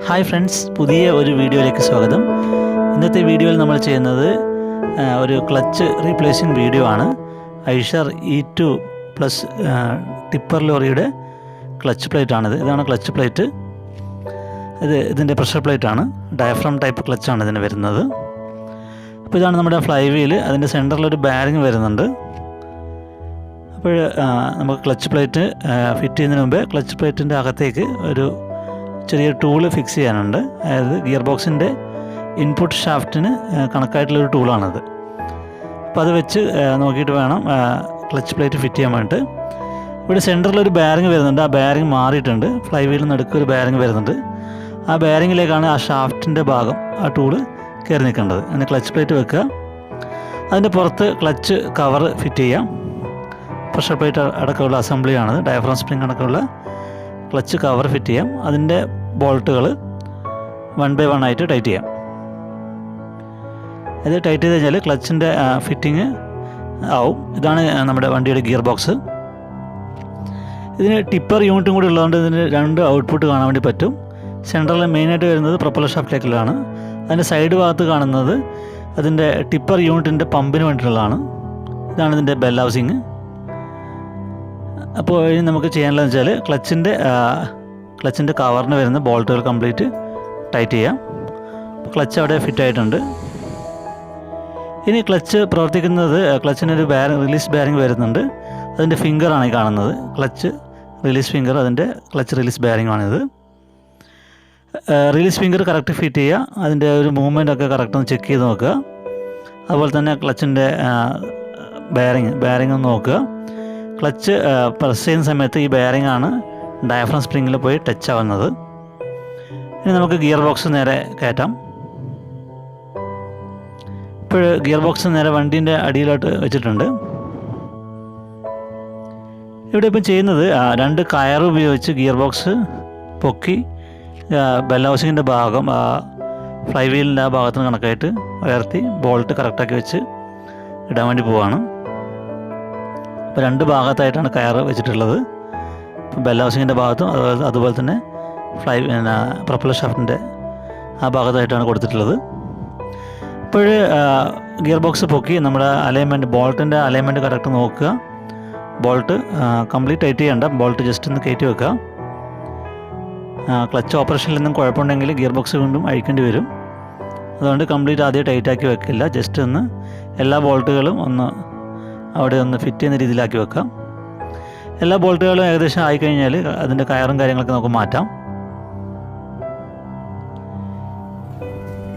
Hi friends, പുതിയ ഒരു വീഡിയോയിലേക്ക് സ്വാഗതം. ഇന്നത്തെ വീഡിയോയിൽ നമ്മൾ ചെയ്യുന്നത് ഒരു ക്ലച്ച് റീപ്ലേസിങ് വീഡിയോ ആണ്. ഐഷർ E2 പ്ലസ് ടിപ്പർ ലോറിയുടെ ക്ലച്ച് പ്ലേറ്റ് ആണിത്. ഇതാണ് ക്ലച്ച് പ്ലേറ്റ്. ഇതിൻ്റെ പ്രഷർ പ്ലേറ്റ് ആണ്. ഡയഫ്രം ടൈപ്പ് ക്ലച്ചാണ് ഇതിന് വരുന്നത്. അപ്പോൾ ഇതാണ് നമ്മുടെ ഫ്ലൈ വീല്. അതിൻ്റെ സെൻറ്ററിലൊരു ബാരിങ് വരുന്നുണ്ട്. അപ്പോൾ നമുക്ക് ക്ലച്ച് പ്ലേറ്റ് ഫിറ്റ് ചെയ്യുന്നതിന് മുമ്പേ ക്ലച്ച് പ്ലേറ്റിൻ്റെ അകത്തേക്ക് ഒരു ചെറിയ ടൂള് ഫിക്സ് ചെയ്യാനുണ്ട്. അതായത് ഗിയർ ബോക്സിൻ്റെ ഇൻപുട്ട് ഷാഫ്റ്റിന് കണക്കായിട്ടുള്ളൊരു ടൂളാണത്. അപ്പോൾ അത് വെച്ച് നോക്കിയിട്ട് വേണം ക്ലച്ച് പ്ലേറ്റ് ഫിറ്റ് ചെയ്യാൻ വേണ്ടിയിട്ട്. ഇവിടെ സെൻറ്ററിലൊരു ബാരിങ് വരുന്നുണ്ട്. ആ ബാരിങ് മാറിയിട്ടുണ്ട്. ഫ്ലൈ വീലിൽ നടുക്ക് ഒരു ബാരിങ് വരുന്നുണ്ട്. ആ ബാരിങ്ങിലേക്കാണ് ആ ഷാഫ്റ്റിൻ്റെ ഭാഗം ആ ടൂള് കയറി നിൽക്കേണ്ടത്. അങ്ങനെ ക്ലച്ച് പ്ലേറ്റ് വെക്കുക. അതിൻ്റെ പുറത്ത് ക്ലച്ച് കവർ ഫിറ്റ് ചെയ്യാം. പ്രഷർ പ്ലേറ്റ് അടക്കമുള്ള അസംബ്ലിയാണത്. ഡയഫ്രം സ്പ്രിംഗ് അടക്കമുള്ള ക്ലച്ച് കവർ ഫിറ്റ് ചെയ്യാം. അതിൻ്റെ ബോൾട്ടുകൾ 1 by 1 ആയിട്ട് ടൈറ്റ് ചെയ്യാം. ഇത് ടൈറ്റ് ചെയ്ത് കഴിഞ്ഞാൽ ക്ലച്ചിൻ്റെ ഫിറ്റിങ് ആവും. ഇതാണ് നമ്മുടെ വണ്ടിയുടെ ഗിയർ ബോക്സ്. ഇതിന് ടിപ്പർ യൂണിറ്റും കൂടി ഉള്ളതുകൊണ്ട് ഇതിന് 2 ഔട്ട്പുട്ട് കാണാൻ വേണ്ടി പറ്റും. സെൻട്രലിൽ മെയിനായിട്ട് വരുന്നത് പ്രൊപ്പല്ലർ ഷാഫ്റ്റിലേക്കുള്ളതാണ്. അതിൻ്റെ സൈഡ് ഭാഗത്ത് കാണുന്നത് അതിൻ്റെ ടിപ്പർ യൂണിറ്റിൻ്റെ പമ്പിന് വേണ്ടിയിട്ടുള്ളതാണ്. ഇതാണ് ഇതിൻ്റെ ബെൽ ഹൗസിങ്. അപ്പോൾ ഇനി നമുക്ക് ചെയ്യാനുള്ളതെന്ന് വെച്ചാൽ ക്ലച്ചിൻ്റെ കവറിന് വരുന്ന ബോൾട്ടുകൾ കംപ്ലീറ്റ് ടൈറ്റ് ചെയ്യാം. ക്ലച്ച് അവിടെ ഫിറ്റ് ആയിട്ടുണ്ട്. ഇനി ക്ലച്ച് പ്രവർത്തിക്കുന്നത്, ക്ലച്ചിനൊരു റിലീസ് ബാരിങ് വരുന്നുണ്ട്. അതിൻ്റെ ഫിംഗറാണ് ഈ കാണുന്നത്. ക്ലച്ച് റിലീസ് ഫിംഗർ, അതിൻ്റെ ക്ലച്ച് റിലീസ് ബാരിങ് ആണിത്. റിലീസ് ഫിംഗർ കറക്റ്റ് ഫിറ്റ് ചെയ്യുക. അതിൻ്റെ ഒരു മൂവ്മെൻ്റ് ഒക്കെ കറക്റ്റ് ഒന്ന് ചെക്ക് ചെയ്ത് നോക്കുക. അതുപോലെ തന്നെ ക്ലച്ചിൻ്റെ ബാരിങ് ഒന്ന് നോക്കുക. ക്ലച്ച് പ്രസ് ചെയ്യുന്ന സമയത്ത് ഈ ബെയറിംഗ് ആണ് ഡയഫ്രം സ്പ്രിങ്ങിൽ പോയി ടച്ച് ആവുന്നത്. ഇനി നമുക്ക് ഗിയർ ബോക്സ് നേരെ കയറ്റാം. ഇപ്പോൾ ഗിയർ ബോക്സ് നേരെ വണ്ടീൻ്റെ അടിയിലോട്ട് വെച്ചിട്ടുണ്ട്. ഇവിടെ ഇപ്പം ചെയ്യുന്നത് 2 കയർ ഉപയോഗിച്ച് ഗിയർ ബോക്സ് പൊക്കി ബെൽ ഹൗസിങ്ങിൻ്റെ ഭാഗം ഫ്ലൈ വീലിൻ്റെ ആ ഭാഗത്തിന് കണക്കായിട്ട് ഉയർത്തി ബോൾട്ട് കറക്റ്റാക്കി വെച്ച് ഇടാൻ വേണ്ടി പോവുകയാണ്. ഇപ്പോൾ 2 ഭാഗത്തായിട്ടാണ് കയർ വെച്ചിട്ടുള്ളത്. ബെൽ ഹൗസിങ്ങിൻ്റെ ഭാഗത്തും അതുപോലെ തന്നെ പ്രൊപ്പല്ലർ ഷാഫ്റ്റിൻ്റെ ആ ഭാഗത്തായിട്ടാണ് കൊടുത്തിട്ടുള്ളത്. ഇപ്പോൾ ഗിയർ ബോക്സ് പൊക്കി നമ്മുടെ അലൈൻമെൻറ്റ്, ബോൾട്ടിൻ്റെ അലൈൻമെൻറ്റ് കറക്റ്റ് നോക്കുക. ബോൾട്ട് കംപ്ലീറ്റ് ടൈറ്റ് ചെയ്യേണ്ട, ബോൾട്ട് ജസ്റ്റ് ഒന്ന് കയറ്റി വെക്കുക. ക്ലച്ച് ഓപ്പറേഷനിൽ നിന്നും കുഴപ്പമുണ്ടെങ്കിൽ ഗിയർ ബോക്സ് വീണ്ടും അഴിക്കേണ്ടി വരും. അതുകൊണ്ട് കംപ്ലീറ്റ് ആദ്യം ടൈറ്റാക്കി വെക്കില്ല. ജസ്റ്റ് ഒന്ന് എല്ലാ ബോൾട്ടുകളും ഒന്ന് അവിടെ ഒന്ന് ഫിറ്റ് ചെയ്യുന്ന രീതിയിലാക്കി വെക്കാം. എല്ലാ ബോൾട്ടുകളും ഏകദേശം ആയിക്കഴിഞ്ഞാൽ അതിൻ്റെ കയറും കാര്യങ്ങളൊക്കെ നമുക്ക് മാറ്റാം.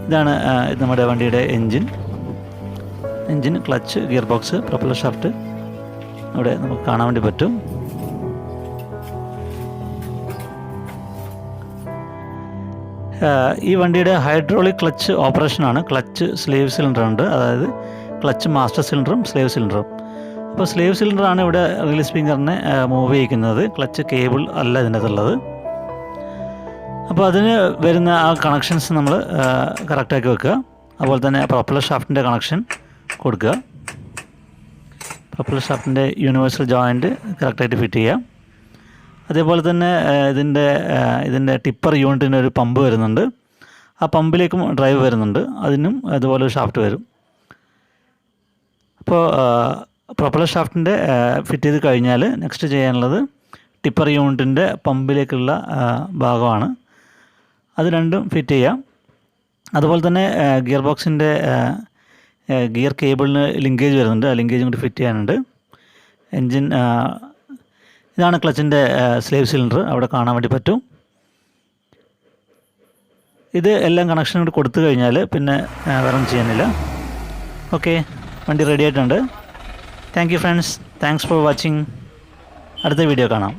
ഇതാണ് നമ്മുടെ വണ്ടിയുടെ engine, clutch, gear box, propeller shaft അവിടെ നമുക്ക് കാണാൻ വേണ്ടി പറ്റും. ഈ വണ്ടിയുടെ ഹൈഡ്രോളിക് ക്ലച്ച് ഓപ്പറേഷനാണ്. ക്ലച്ച് സ്ലേവ് സിലിണ്ടർ ഉണ്ട്, അതായത് ക്ലച്ച് മാസ്റ്റർ സിലിണ്ടറും സ്ലേവ് സിലിണ്ടറും. അപ്പോൾ സ്ലേവ് സിലിണ്ടറാണ് ഇവിടെ റിലീസ് ഫിംഗറിനെ മൂവ് ചെയ്യിക്കുന്നത്. ക്ലച്ച് കേബിൾ അല്ല ഇതിനകത്തുള്ളത്. അപ്പോൾ അതിന് വരുന്ന ആ കണക്ഷൻസ് നമ്മൾ കറക്റ്റാക്കി വെക്കുക. അതുപോലെ തന്നെ പ്രൊപ്പല്ലർ ഷാഫ്റ്റിൻ്റെ കണക്ഷൻ കൊടുക്കുക. പ്രൊപ്പല്ലർ ഷാഫ്റ്റിൻ്റെ യൂണിവേഴ്സൽ ജോയിൻറ്റ് കറക്റ്റായിട്ട് ഫിറ്റ് ചെയ്യുക. അതേപോലെ തന്നെ ഇതിൻ്റെ ടിപ്പർ യൂണിറ്റിന് ഒരു പമ്പ് വരുന്നുണ്ട്. ആ പമ്പിലേക്കും ഡ്രൈവ് വരുന്നുണ്ട്. അതിനും അതുപോലെ ഒരു ഷാഫ്റ്റ് വരും. അപ്പോൾ പ്രൊപ്പല്ലർ ഷാഫ്റ്റിൻ്റെ ഫിറ്റ് ചെയ്ത് കഴിഞ്ഞാൽ നെക്സ്റ്റ് ചെയ്യാനുള്ളത് ടിപ്പർ യൂണിറ്റിൻ്റെ പമ്പിലേക്കുള്ള ഭാഗമാണ്. അത് രണ്ടും ഫിറ്റ് ചെയ്യാം. അതുപോലെ തന്നെ ഗിയർ ബോക്സിൻ്റെ ഗിയർ കേബിളിന് ലിങ്കേജ് വരുന്നുണ്ട്. ആ ലിങ്കേജും കൂടി ഫിറ്റ് ചെയ്യാനുണ്ട്. ഇതാണ് ക്ലച്ചിൻ്റെ സ്ലേവ് സിലിണ്ടർ, അവിടെ കാണാൻ വേണ്ടി പറ്റും. ഇത് എല്ലാം കണക്ഷനും കൂടി കൊടുത്തു കഴിഞ്ഞാൽ പിന്നെ വേറെ ഒന്നും ചെയ്യാനില്ല. ഓക്കെ, വണ്ടി റെഡി ആയിട്ടുണ്ട്. Thank you friends, thanks for watching. അടുത്ത വീഡിയോ കാണാം.